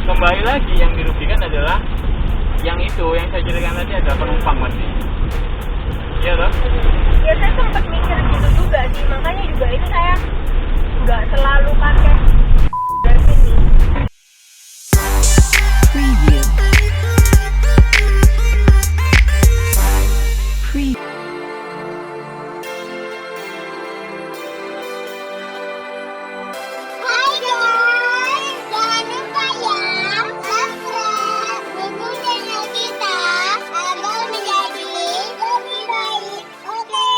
kembali lagi yang dirugikan adalah yang itu, yang saya ceritakan tadi adalah penumpang pasti. Iya toh? Ya saya sempat mikir gitu juga sih, makanya juga itu saya nggak selalu pakai dari sini. Preview. Hai guys, jangan lupa ya subscribe buku channel kita agar menjadi lebih baik. Oke?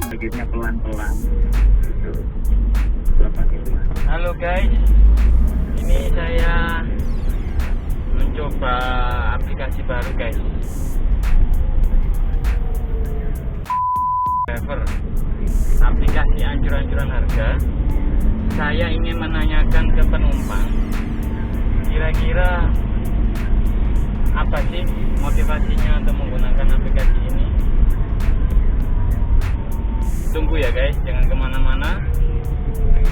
Begitu pelan-pelan. Halo guys, ini saya mencoba aplikasi baru guys. Driver, aplikasi anjuran-anjuran harga. Saya ingin menanyakan ke penumpang, kira-kira apa sih motivasinya untuk menggunakan aplikasi ini? Tunggu ya guys, jangan kemana-mana,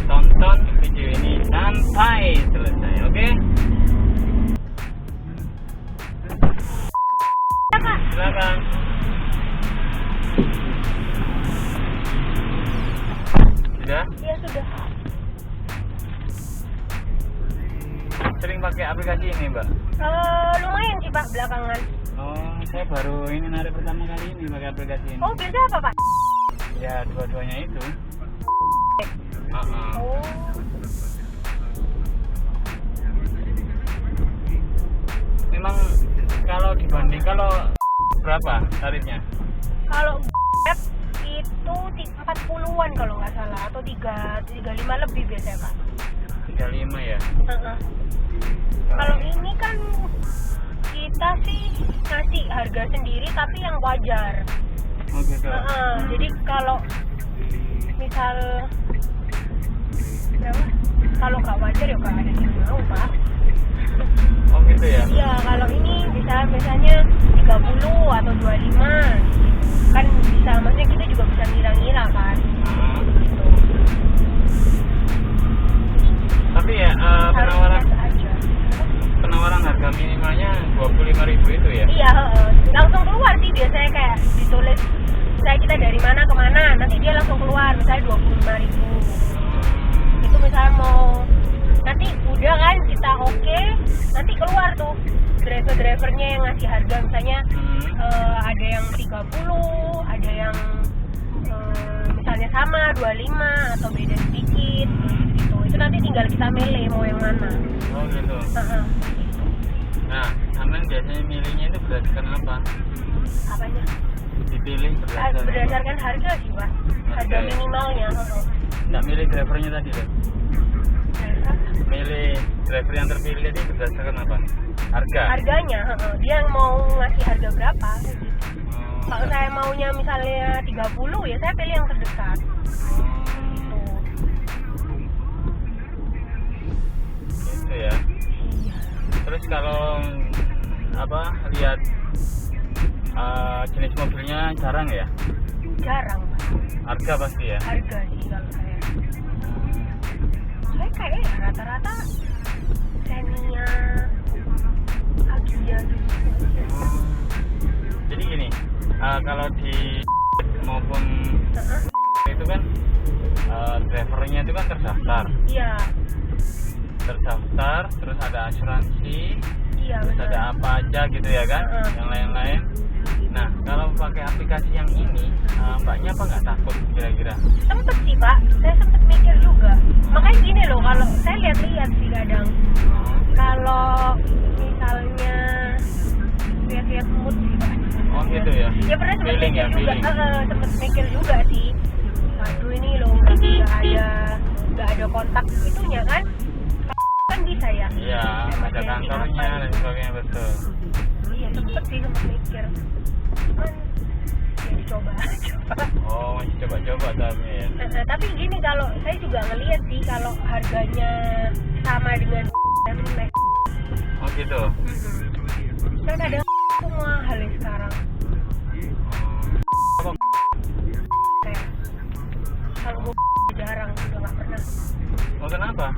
tonton video ini sampai selesai, oke? Silakan. Sudah? Ya sudah. Sering pakai aplikasi ini mbak? Lumayan sih Pak belakangan. Oh, saya baru ini narik pertama kali ini pakai aplikasi ini. Oh biasa apa Pak? Ya dua-duanya itu. Oh. Memang kalau dibanding berapa tarifnya? Kalau Grab itu 40-an kalau nggak salah, atau 35 lebih biasanya Pak. 35 ya. Kalau ini kan kita sih ngasih harga sendiri tapi yang wajar. Oh gitu. Jadi kalau misal berapa? Kalau nggak wajar ya nggak ada yang mau Pak. Oh gitu ya. Ya kalau ini biasanya 30 atau 25 kan bisa, maksudnya kita juga bisa ngira-ngira kan. Gitu. Tapi ya Harusnya penawaran harga minimalnya 25.000 itu ya? Iya, langsung keluar sih biasanya, kayak ditulis misalnya kita dari mana ke mana, nanti dia langsung keluar misalnya 25.000. Itu misalnya mau nanti udah kan kita oke, nanti keluar tuh driver-drivernya yang ngasih harga misalnya ada yang 30, ada yang misalnya sama 25 atau beda sedikit gitu. Itu nanti tinggal kita milih mau yang mana. Oh gitu. Nah, aman biasanya milihnya itu berdasarkan apa? Apanya? Dipilih Berdasarkan harga sih Pak, harga minimalnya. Nggak milih drivernya tadi tuh? Milih driver yang terpilih tadi berdasarkan apa? Harganya, dia yang mau ngasih harga berapa gitu. Kalau saya maunya misalnya 30 ya saya pilih yang terdekat gitu. Itu ya. Terus kalau lihat jenis mobilnya jarang ya? Jarang Pak. Harga pasti ya? Harga sih kalau saya kayak rata-rata Xenia, Agya gitu. Jadi gini, kalau di maupun itu kan drivernya itu kan terdaftar. Iya. Terdaftar, terus ada asuransi, Iya, terus benar. ada apa aja gitu ya kan, yang lain-lain. Nah, kalau pakai aplikasi yang ini, mbaknya apa nggak takut kira-kira? Sempet sih Pak, saya sempet mikir juga. Makanya gini loh, kalau saya lihat-lihat sih kadang, kalau misalnya lihat-lihat mood sih Pak. Oh gitu ya? Ya pernah sempet Feeling mikir ya, juga, feeling. sempet mikir juga sih. Waduh ini loh nggak ada ada kontak itunya kan bisa ya. Iya, ada kantornya dan sebagainya, betul. Iya, sempet sih sempat mikir cuman ya dicoba aja. Oh, masih coba-coba tapi ya. Tapi gini, kalau saya juga ngeliat sih kalau harganya sama dengan Mac. Oh gitu. Kan ada semua hal sekarang. Apa? Kayak kalau gue jarang, udah nggak pernah. Oh, kenapa?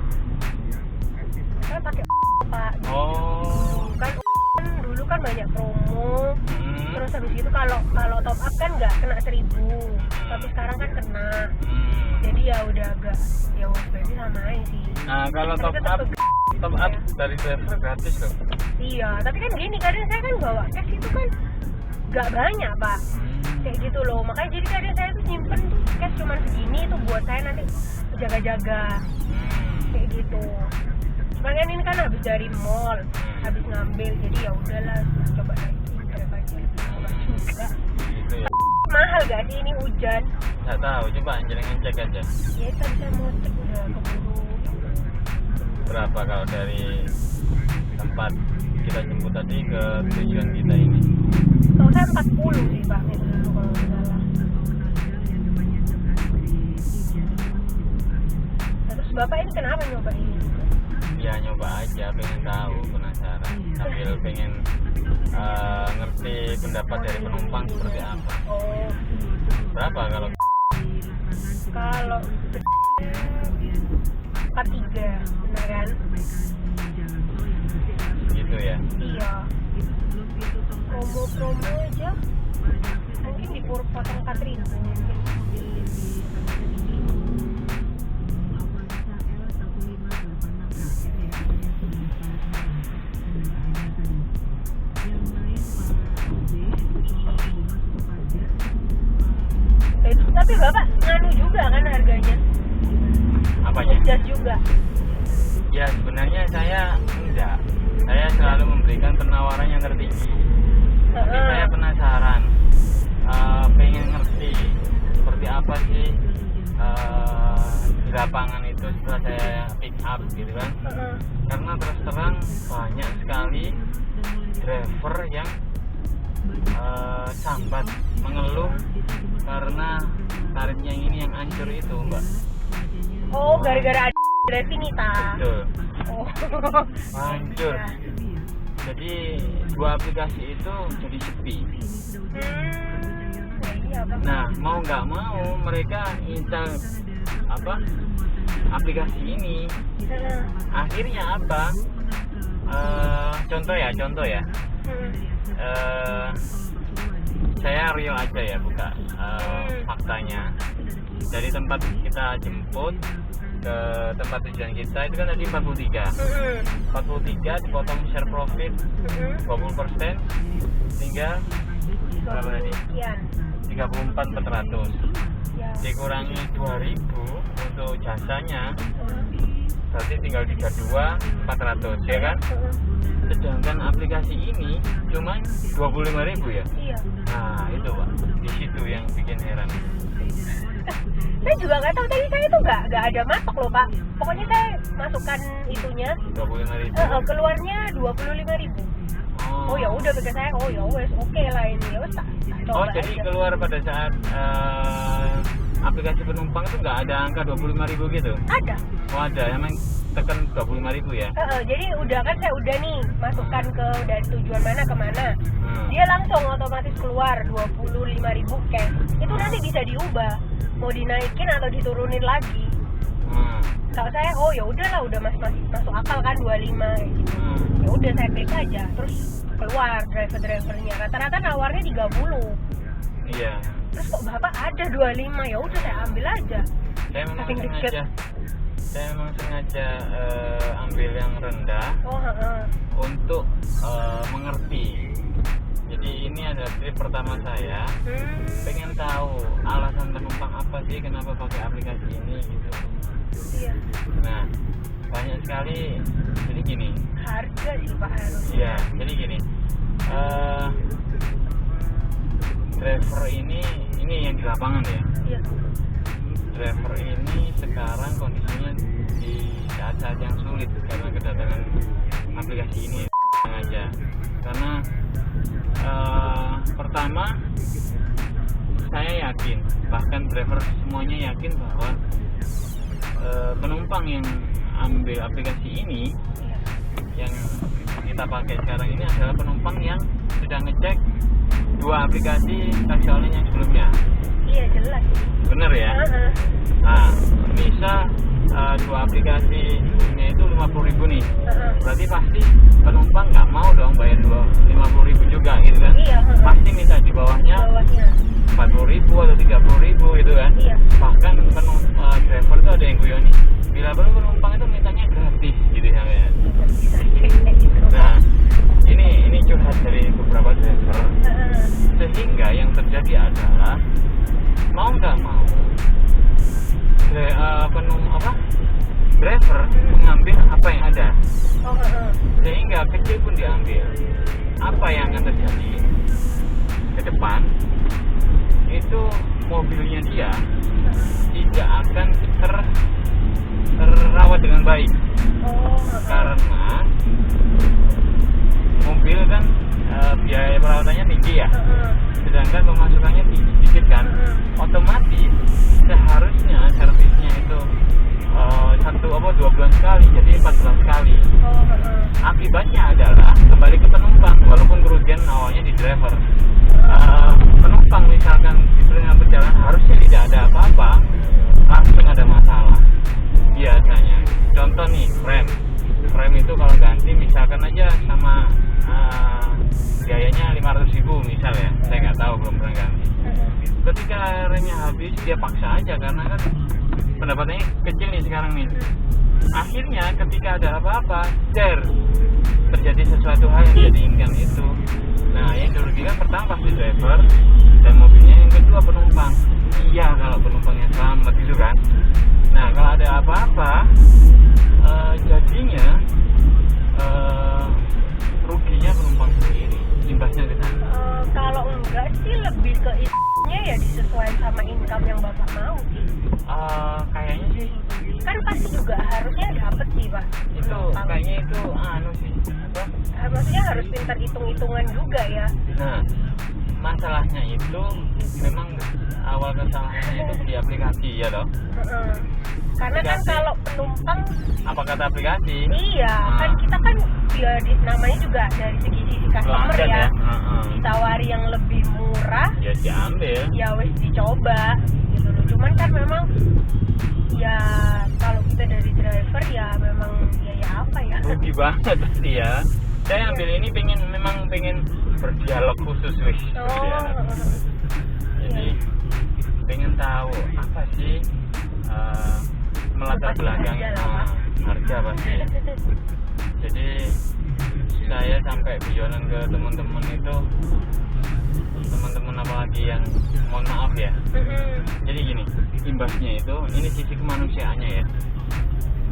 Saya pakai Pak. Oh. Kan dulu kan banyak promo. Terus habis itu kalau top up kan nggak kena 1.000. Tapi sekarang kan kena. Jadi ya udah agak ya berarti sama aja sih. Nah, kalau top up dari driver gratis loh. Iya, tapi kan gini, kadang saya kan bawa cash itu kan nggak banyak Pak. Kayak gitu loh, makanya jadi kadang saya tuh nyimpen tuh cash cuma segini itu buat saya nanti jaga-jaga kayak gitu. Cuman kan ini kan habis dari mall, habis ngambil, jadi ya udahlah coba lagi Grab aja juga. Gitu ya. Mahal gak sih ini hujan? Nggak tahu, coba anjlengin cek aja. Ya tadi saya mau cek udah keburu. Berapa kalau dari tempat kita jemput tadi ke tujuan kita ini? Kalau saya 40 sih Pak, itu dulu kalau nggak salah. Terus Bapak ini kenapa nyoba ini juga? Ya nyoba aja, pengen tahu, penasaran, sambil pengen ngerti pendapat dari penumpang seperti apa. Oh, Berapa kalau? kalau 43, bener kan? Gitu ya. Iya. Promo aja mungkin dipotong 4.000 mungkin. Tapi Bapak nganu juga kan harganya? Apanya? Jas juga. Ya sebenarnya saya enggak. Saya selalu memberikan penawaran yang tertinggi. Tapi saya penasaran, pengen ngerti seperti apa sih di lapangan itu setelah saya pick up gitu kan. Karena terus terang banyak sekali driver yang sambat, mengeluh karena tarifnya ini yang hancur itu Mbak. Oh, gara-gara ada Refinita. Betul. Oh. Hancur. Jadi dua aplikasi itu jadi sepi. Iya, Bang. Nah, mau nggak mau mereka install aplikasi ini. Akhirnya apa? Contoh ya. Saya Rio aja ya buka faktanya. Dari tempat kita jemput ke tempat tujuan kita itu kan tadi 43 dipotong share profit 20% tinggal berapa tadi? 34.400 dikurangi 2.000 untuk jasanya berarti tinggal 32.400 ya kan? Sedangkan aplikasi ini cuma 25.000 ya? Iya. Nah itu Pak, di situ yang bikin heran. Saya juga nggak tahu, tadi saya tuh nggak ada matok loh Pak. Pokoknya saya masukkan itunya 25.000. Keluarnya 25.000. Oh ya udah, pikir saya ya wes oke lah ini ya wes tak coba jadi aja. keluar pada saat aplikasi penumpang itu nggak ada angka 25.000 gitu? Ada. Oh ada, emang tekan 25.000 ya? Jadi udah kan saya udah nih masukkan ke dari tujuan mana ke mana. Dia langsung otomatis keluar 25.000 cash. Itu nanti bisa diubah, mau dinaikin atau diturunin lagi. Kalau saya ya udahlah, udah masuk akal kan 25 gitu. Ya udah saya klik aja, terus keluar drivernya. Rata-rata nawarnya 30. Iya. Terus kok Bapak ada 25, ya udah saya ambil aja. Saya memang sengaja ambil yang rendah untuk mengerti. Jadi ini adalah trip pertama saya. Pengen tahu alasan penumpang apa sih kenapa pakai aplikasi ini gitu. Iya. Nah, banyak sekali. Jadi gini. Harga sih Pak harus. Iya, jadi gini. Driver ini yang di lapangan ya. Iya. Driver ini sekarang kondisinya saat yang sulit karena kedatangan aplikasi ini aja. Karena pertama saya yakin, bahkan driver semuanya yakin bahwa penumpang yang ambil aplikasi ini yang kita pakai sekarang ini adalah penumpang yang sudah ngecek 2 aplikasi taksi online yang sebelumnya. Iya jelas. Bener ya? Nah, bisa 2 aplikasi ini itu 50.000 nih. Berarti pasti penumpang nggak mau dong bayar 50.000 juga gitu kan? Iya. Pasti minta di bawahnya 40.000 atau 30.000 gitu kan? Iya. Bahkan driver itu ada yang guyonin, bila perlu penumpang itu mintanya gratis gitu ya kan? Nah, ini curhat dari beberapa driver. Sehingga yang terjadi adalah mau nggak mau driver mengambil apa yang ada, sehingga kecil pun diambil. Apa yang akan terjadi ke depan itu mobilnya dia tidak akan terawat dengan baik, karena mobil kan biaya perawatannya tinggi ya, sedangkan pemasukannya sedikit kan, otomatis seharusnya servisnya itu 2 bulan sekali, jadi 4 bulan sekali. Akibatnya adalah kembali ke penumpang, walaupun kerugian awalnya di driver. Penumpang misalkan di tengah perjalanan harusnya tidak ada apa-apa, langsung ada masalah biasanya. Contoh nih, rem itu kalau ganti misalkan aja sama biayanya 500.000 misal ya, saya nggak tahu, belum pernah ganti. Ketika remnya habis dia paksa aja karena kan pendapatannya kecil nih sekarang nih. Akhirnya ketika ada apa-apa, terjadi sesuatu hal yang tidak diinginkan itu. Nah, yang dirugikan pertama pasti driver dan mobilnya, yang kedua penumpang. Iya, kalau penumpangnya selamat gitu kan. Nah, kalau ada apa-apa, jadinya ruginya penumpang sendiri, imbasnya ke sana. Kalau enggak sih lebih ke itunya ya disesuaikan sama income yang Bapak mau sih. Kayaknya sih kan pasti juga harusnya dapet sih Pak. Itu kayaknya itu sih maksudnya harus pintar hitung-hitungan juga ya. Nah, masalahnya itu memang awal kesalahannya itu di aplikasi ya toh. Karena aplikasi. Kan kalau penumpang apa kata aplikasi? Iya, kan kita kan ya namanya juga dari segi customer ya. Ditawari yang lebih murah ya diambil. Ya wes dicoba gitu loh. Cuman kan memang ya kalau kita dari driver ya memang ya apa ya? Rugi banget pasti ya. Saya ambil ini memang pengen berdialog khusus wis. Jadi pengen tahu apa sih melatar belakang harga pasti. Jadi saya sampai guyonan ke teman-teman itu, teman-teman apalagi yang mohon maaf ya. Jadi gini, imbasnya itu ini sisi kemanusiaannya ya.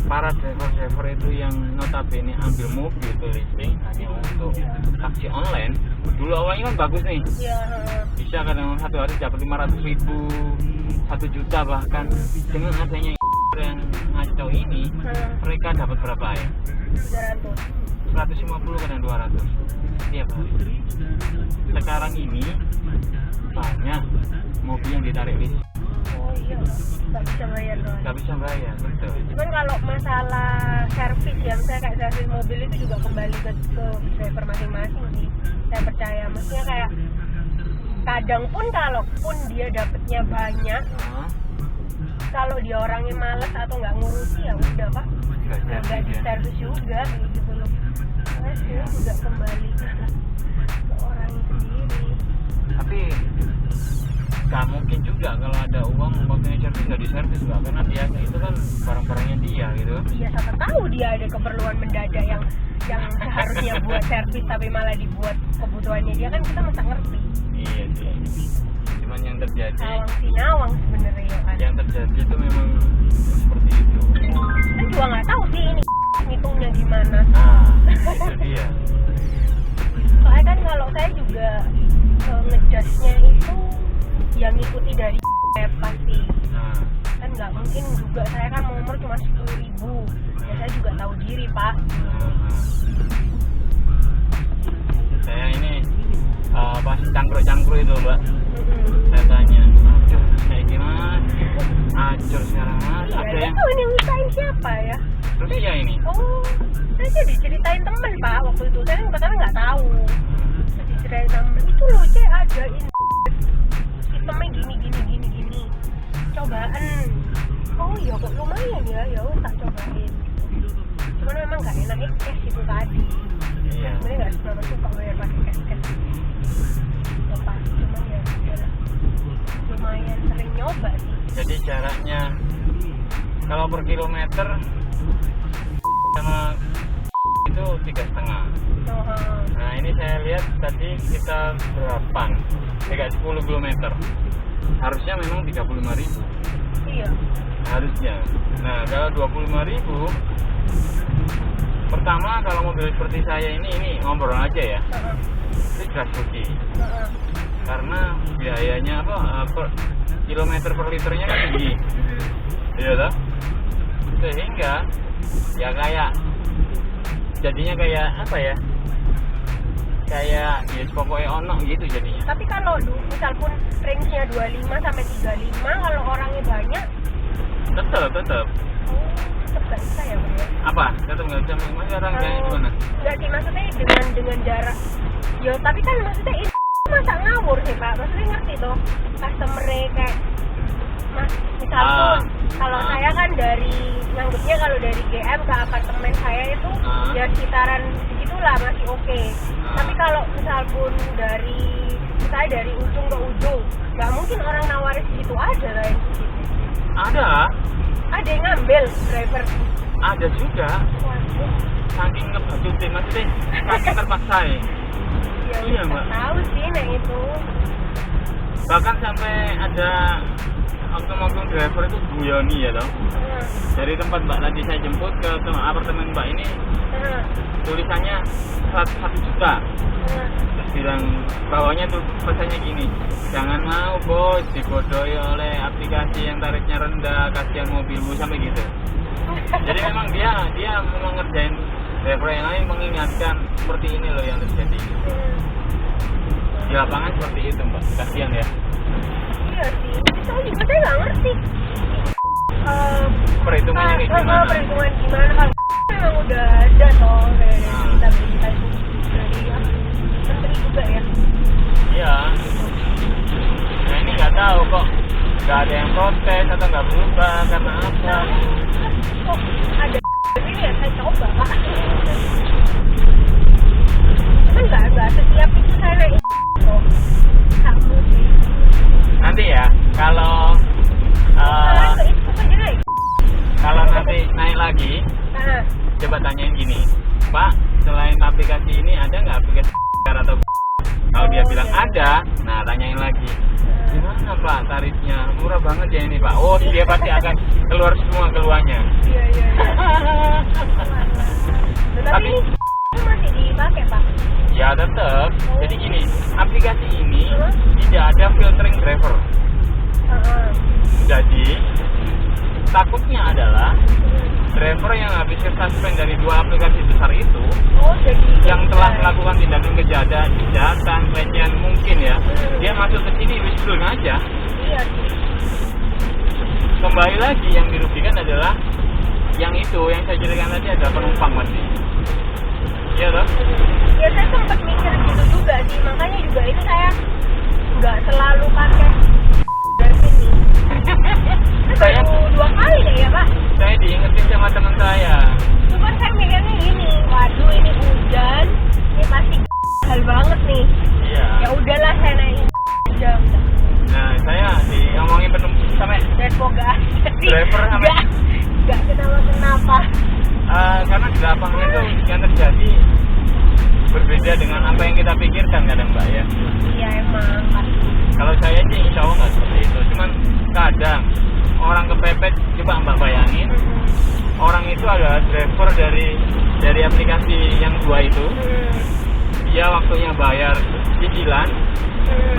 Para driver itu yang notabene ambil mobil itu leasing hanya untuk taksi online. Dulu awalnya kan bagus nih, bisa kadang satu hari dapat 500.000, 1 juta bahkan. Dengan adanya yang ngaco ini, mereka dapat berapa ya? 150 kadang 200 setiap hari. Sekarang ini banyak mobil yang ditarik leasing. Oh iya, nggak bisa bayar doang. Nggak bisa bayar, betul. Cuman kalau masalah servis ya, misalnya kayak servis mobil itu juga kembali ke driver masing-masing sih. Saya percaya, maksudnya kayak kadang pun kalaupun dia dapetnya banyak, kalau dia orangnya malas atau nggak ngurusi ya udah Pak, nggak di servis juga gitu loh. Karena juga kembali ke orangnya sendiri. Tapi nggak mungkin juga kalau ada uang waktunya servis nggak diservis Mbak, karena biasa itu kan barang-barangnya dia gitu. Iya, siapa tahu dia ada keperluan mendadak yang seharusnya buat servis tapi malah dibuat kebutuhannya dia, kan kita masa ngerti. Iya sih. Cuman yang terjadi awang sinawang sebenarnya ya kan. Yang terjadi itu memang seperti itu. Saya juga nggak tahu sih ini ngitungnya gimana. Itu dia. Soalnya kan kalau saya juga ngejudge-nya itu yang ngikuti dari pasti. Kan nggak mungkin juga saya kan mau umur cuma 10.000. Ya saya juga tahu diri Pak. Saya ini pas cangkruk itu Mbak, saya tanya, aduh kayak gimana, acur sekarang Mas, ada yang tahu ini misain siapa ya? terus ya ini Saya jadi ceritain temen Pak waktu itu, saya pertama nggak tahu. Jadi ceritain temen, itu loh C ada ini sistemnya gini. Cobaan. Oh iya kok lumayan ya udah tak cobain. Cuman memang nggak enak cash itu tadi. iya. Sebenarnya nggak seberapa suka bayar pakai cash. Lepas, cuman ya udahlah. Lumayan sering nyoba sih. Jadi jaraknya kalau per kilometer sama itu 3,5. Nah ini saya lihat tadi kita berapa? 10 km. Harusnya memang 35.000. Iya. Harusnya. Nah kalau 25.000, pertama kalau mobil seperti saya ini ngobrol aja ya, itu jelas rugi. Karena biayanya per kilometer per liternya kan tinggi, iya toh? Sehingga ya kayak jadinya kayak apa ya? Kayak ya pokoknya ono gitu jadinya. Tapi kalau misal pun range-nya 25 sampai 35, kalau orangnya banyak Tetap. tetap nggak bisa ya Bro? Apa? Tetap nggak bisa. Masih orang kayak gimana? Nggak sih, maksudnya dengan jarak. Yo tapi kan maksudnya ini masa ngawur sih Pak. Maksudnya ngerti tuh customer-nya kayak Mas, misal pun kalau saya kan nganggupnya kalau dari GM ke apartemen saya itu ya sekitaran segitulah masih oke. Tapi kalau misal pun misalnya dari ujung ke ujung, nggak mungkin orang nawarin segitu aja lah yang segitu. Ada yang ngambil driver. Ada juga. Waduh. Saking ngebajutin, maksudnya saking terpaksa ya. Iya Mbak. Tahu sih nek itu. Bahkan sampai ada oknum driver itu guyoni ya toh. Dari tempat Mbak tadi saya jemput ke apartemen Mbak ini, tulisannya 1 juta. Terus bilang bawahnya tuh pesannya gini, jangan mau bos dibodohi oleh aplikasi yang tarifnya rendah, kasihan mobilmu, sampai gitu. Jadi memang dia mau ngerjain driver yang lain, mengingatkan seperti ini loh yang terjadi. Di lapangan seperti itu Mbak, kasihan ya. Iya sih, saya juga nggak ngerti perhitungannya kayak gimana. Perhitungan gimana kan memang udah ada toh dari berita itu dari menteri juga ya. Iya. Nah ini nggak tahu kok nggak ada yang protes atau nggak berubah karena apa? Kok ada ini ya saya coba Pak. Cuman nggak setiap itu saya naik kok. Kamu sih. Nanti ya kalau nanti naik lagi, coba tanyain gini, Pak, selain aplikasi ini ada nggak aplikasi atau kalau dia bilang ada, nah tanyain lagi, gimana Pak tarifnya, murah banget ya ini Pak. Oh dia pasti akan keluar semua keluarnya. Iya. Tapi ini masih dipakai Pak? Ya tetap. Jadi gini, aplikasi ini tidak ada filtering driver. Jadi takutnya adalah driver yang habis suspend dari 2 aplikasi besar itu, yang telah melakukan tindakan kejahatan, pelecehan mungkin ya, dia masuk ke sini wishful aja. Iya. Kembali lagi yang dirugikan adalah yang itu yang saya ceritakan tadi, ada penumpang masih. Iya toh? Ya saya sempat mikir gitu juga sih, makanya juga itu saya nggak selalu pakai dari sini. Saya baru 2 kali deh ya Pak. Saya diingetin sama teman saya. Cuma saya mikirnya gini, waduh ini hujan, ini pasti hal banget nih. Iya. Ya udahlah saya naik jam. Nah saya diomongin penumpang sampai semoga driver sampai nggak kenapa. Karena di lapangan itu yang terjadi berbeda dengan apa yang kita pikirkan kadang Mbak ya. Iya emang pasti. Kalau saya sih insya Allah nggak seperti itu. Cuman kadang orang kepepet, coba Mbak bayangin, orang itu adalah driver dari aplikasi yang 2 itu. Dia waktunya bayar cicilan,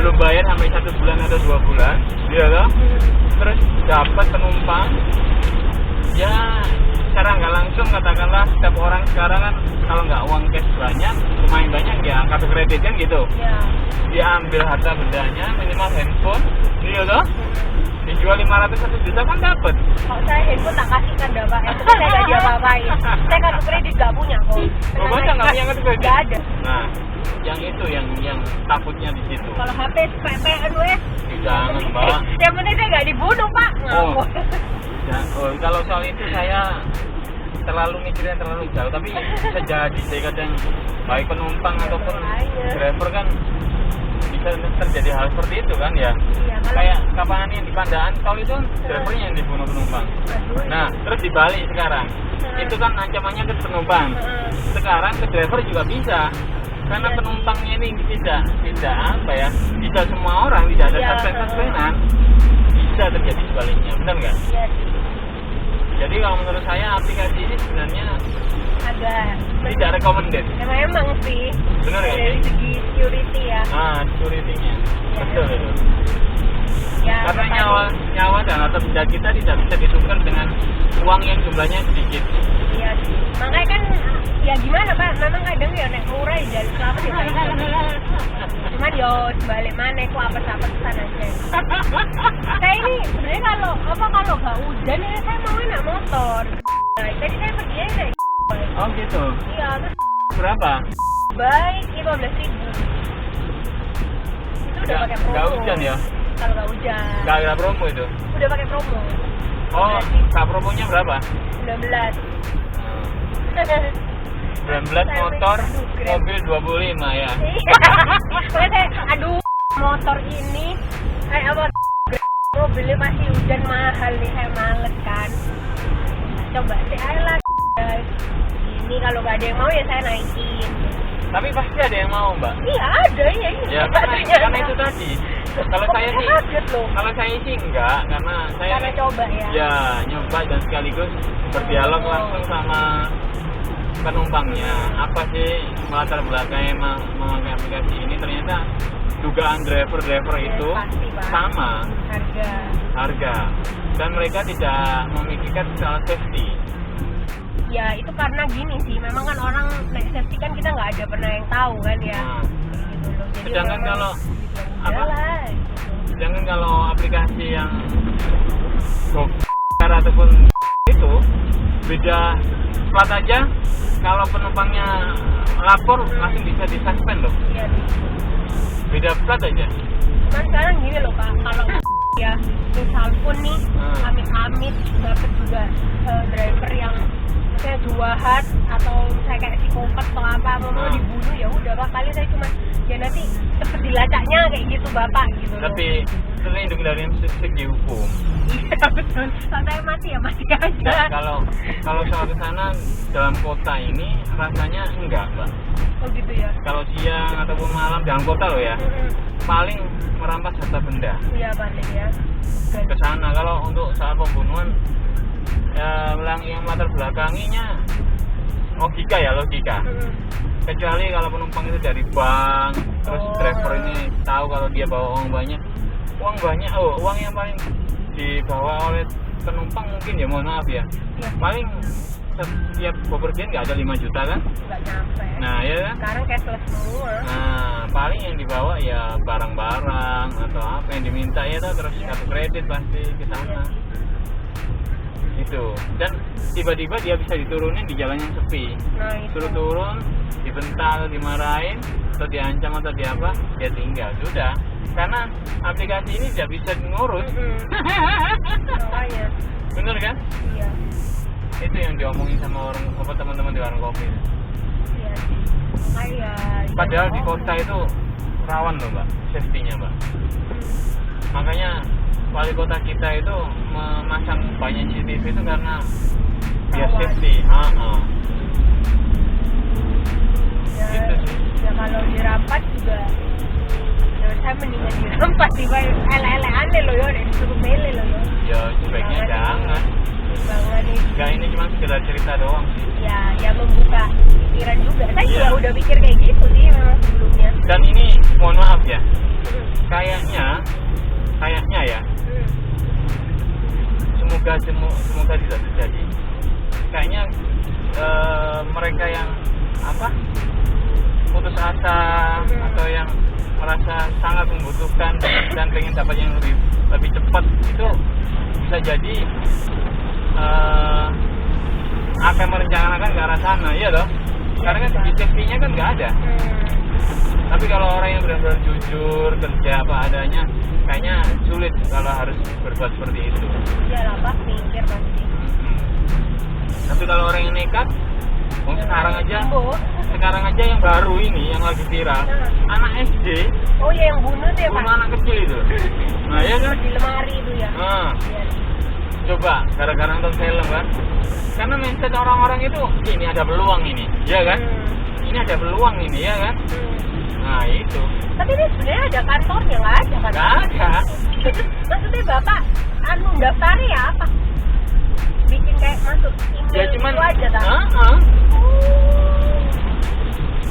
belum bayar sampai 1 bulan atau 2 bulan, dia loh. Terus dapat penumpang katakanlah setiap orang sekarang kan kalau nggak uang cash banyak, lumayan banyak ya kartu kredit kan gitu. Ya. Dia ambil harta bendanya minimal handphone, iya loh. Dijual 500 juta kan dapat. Kalau saya handphone tak kasihkan dah Pak, itu saya nggak diapa-apain. Saya kartu kredit nggak punya kok. Masa nggak punya kartu kredit? Nggak ada. Nah, yang itu yang takutnya di situ. Kalau HP PPN wes. Jangan Mbak. Yang penting saya nggak dibunuh Pak. Oh. Ya, kalau soal itu saya terlalu mikirin terlalu jauh, tapi bisa jadi kadang baik penumpang ataupun driver kan bisa terjadi hal seperti itu kan ya. Iya, kayak kapan yang di Pandaan tol itu drivernya yang dibunuh penumpang. Nah terus dibalik sekarang itu kan ancamannya ke penumpang, sekarang ke driver juga bisa karena penumpangnya ini tidak apa ya, bisa semua orang, tidak ada suspense-suspensean, bisa terjadi sebaliknya, benar nggak? Iya. Jadi kalau menurut saya aplikasi ini sebenarnya agak tidak recommended. Emang sih. Benar ya? Dari segi security ya. Security-nya. Ya, betul itu. Ya, karena nyawa dan atau benda kita tidak bisa ditukar dengan uang yang jumlahnya sedikit. Iya. Makanya kan ya gimana Pak? Memang kadang ya nek murah ya jadi selamat ya Pak. Cuman yo balik mana kok apes-apesan aja. Saya ini sebenarnya kalau nggak hujan ya saya mau naik motor. Nah, tadi saya pergi aja. Oh gitu. Iya, terus berapa? baik 15.000. Itu udah pakai promo. Nggak hujan ya? Kalau nggak hujan. Nggak ada promo itu? Udah pakai promo. Oh, kak promonya berapa? 19. 19 motor, mobil 25 ya. Iya. Aduh, motor ini mobilnya pasti hujan mahal nih, saya males kan. Coba saya lah guys. Ini kalau nggak ada yang mau ya saya naikin. Tapi pasti ada yang mau Mbak. Iya ada ya. Ya karena itu tadi. Kalau saya sih, kalau saya sih enggak, karena saya coba ya. Ya nyoba dan sekaligus berdialog langsung sama penumpangnya. Apa sih latar belakangnya memakai aplikasi ini? Ternyata dugaan driver itu sama harga dan mereka tidak memikirkan soal safety. Ya itu karena gini sih, memang kan orang naik safety kan kita nggak ada pernah yang tahu kan ya. Gitu loh. Jadi sedangkan kalau gitu. Sedangkan kalau aplikasi yang GoCar ataupun itu beda plat aja, kalau penumpangnya lapor langsung bisa disuspend loh. Iya. Beda plat aja. Cuman sekarang gini loh Pak, kalau ya misal pun nih amit-amit dapat juga driver yang misalnya jahat atau misalnya kayak psikopat atau apa mau dibunuh, ya udah Pak, kali saya cuma ya nanti cepet dilacaknya kayak gitu Bapak gitu loh. Tapi terlindung dari segi hukum. Iya betul. Kalau saya mati ya mati aja. Nah, kalau soal kesana dalam kota ini rasanya enggak Mbak. Oh gitu ya. Kalau siang ataupun malam dalam kota loh ya, paling merampas harta benda. Iya paling ya. Kesana kalau untuk soal pembunuhan yang latar belakanginya logika. Kecuali kalau penumpang itu dari bank, terus driver ini tahu kalau dia bawa uang banyak, uang yang paling dibawa oleh penumpang mungkin ya mohon maaf ya, paling setiap bepergian nggak ada 5 juta kan? Nggak nyampe. Nah ya kan? Sekarang cashless semua. Nah paling yang dibawa ya barang-barang atau apa yang diminta ya terus kartu kredit pasti ke sana. Gitu. Dan tiba-tiba dia bisa diturunin di jalan yang sepi. Nah, itu. Suruh turun, dibental, dimarahin, atau diancam atau diapa, dia tinggal. Sudah. Karena aplikasi ini tidak bisa ngurus. Makanya. Bener kan? Iya. Itu yang diomongin sama teman-teman di warung kopi. Iya. Makanya. Padahal di kota itu rawan loh Mbak, safety-nya Mbak. Makanya wali kota kita itu memasang banyak CCTV itu karena biar safety. Ya, gitu sih. Ya kalau dirapat juga ya saya mendingan dirampas sih Pak. Ele-ele aneh loh ya, disuruh mele loh ya. Ya sebaiknya jangan. Banget nih. Enggak, ini cuma sekedar cerita doang sih. Ya membuka pikiran juga. Saya juga udah pikir kayak gitu sih memang sebelumnya. Dan ini mohon maaf ya, kayaknya ya, semoga tidak terjadi. Kayaknya mereka yang putus asa atau yang merasa sangat membutuhkan dan pengen dapat yang lebih cepat, itu bisa jadi akan merencanakan ke arah sana, iya loh. Karena kan safety-nya kan nggak ada. Tapi kalau orang yang benar-benar jujur, kerja apa adanya, kayaknya sulit kalau harus berbuat seperti itu. Iya lah, Pak, mikir pasti. Tapi kalau orang yang nekat, sekarang aja yang baru ini yang lagi viral, anak SD. Oh ya, yang bunuh tuh ya, Pak? Bunuh anak kecil itu. Nah ya kan? Di lemari itu ya. Iya. Coba gara-gara nonton film kan, karena mindset orang-orang itu ini ada peluang ini, ya kan? Ini ada peluang ini, ya kan? Nah itu. Tapi ini sebenarnya ada kantornya, nggak ada kan? Nggak ada. Maksudnya Bapak daftarnya ya apa? Bikin kayak masuk email Ya cuman itu aja kan?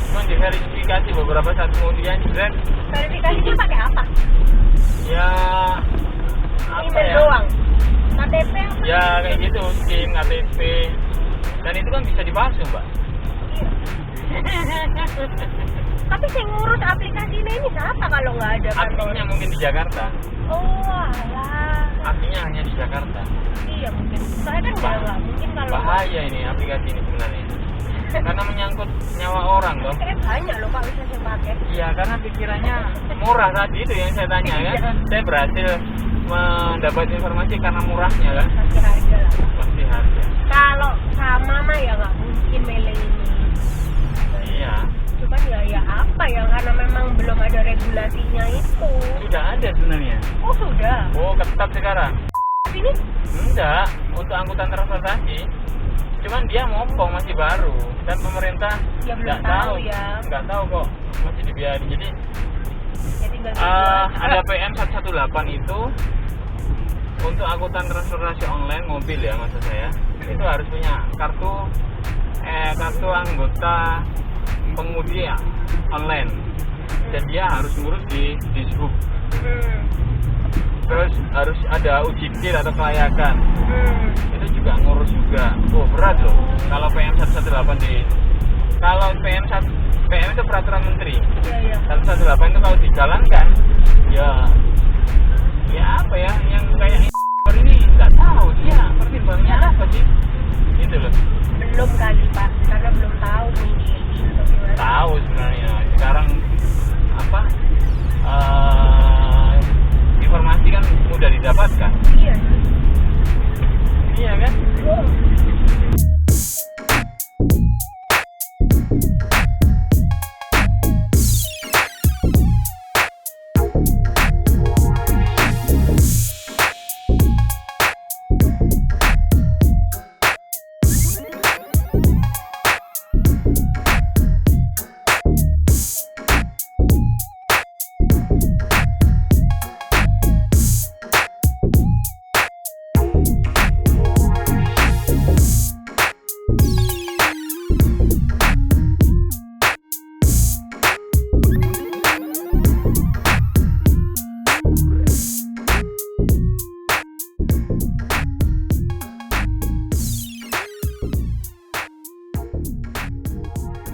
Cuman diverifikasi beberapa saat kemudian dan verifikasinya pakai apa? Ya apa email ya? Doang. KTP apa? Ya kayak gitu, SIM, KTP. Dan itu kan bisa dipalsu, Mbak. Tapi saya ngurus aplikasi ini siapa kalau nggak ada kantor? Artinya mungkin di Jakarta. Oh alah. Artinya hanya di Jakarta. Iya mungkin. Saya kan nggak mungkin kalau. Bahaya ini aplikasi ini sebenarnya. Karena menyangkut nyawa orang loh. Kayaknya banyak loh Pak bisa saya pakai. Iya, karena pikirannya murah tadi itu yang saya tanya kan. Saya berhasil mendapat informasi karena murahnya kan. Pasti harga lah. Pasti harga. Kalau sama mah ya nggak mungkin milih ini. Iya. Cuman ya apa ya, karena memang belum ada regulasinya itu. Sudah ada sebenarnya. Oh sudah. Oh ketat sekarang. Ini? Enggak, untuk angkutan transportasi. Cuman dia mopong masih baru dan pemerintah ya, nggak tahu ya. Nggak tahu kok masih dibiarin. Jadi ya, tinggal ada PM 118 itu untuk angkutan transportasi online mobil ya maksud saya, itu harus punya kartu anggota pengemudi ya, online, dan dia harus ngurus di Dishub. Terus harus ada uji kir atau kelayakan. Itu juga ngurus juga. Oh berat loh. Kalau PM 118 kalau PM itu peraturan menteri. Iya. 118 itu kalau dijalankan ya apa ya, yang kayak ini nggak tahu dia pertimbangannya apa sih.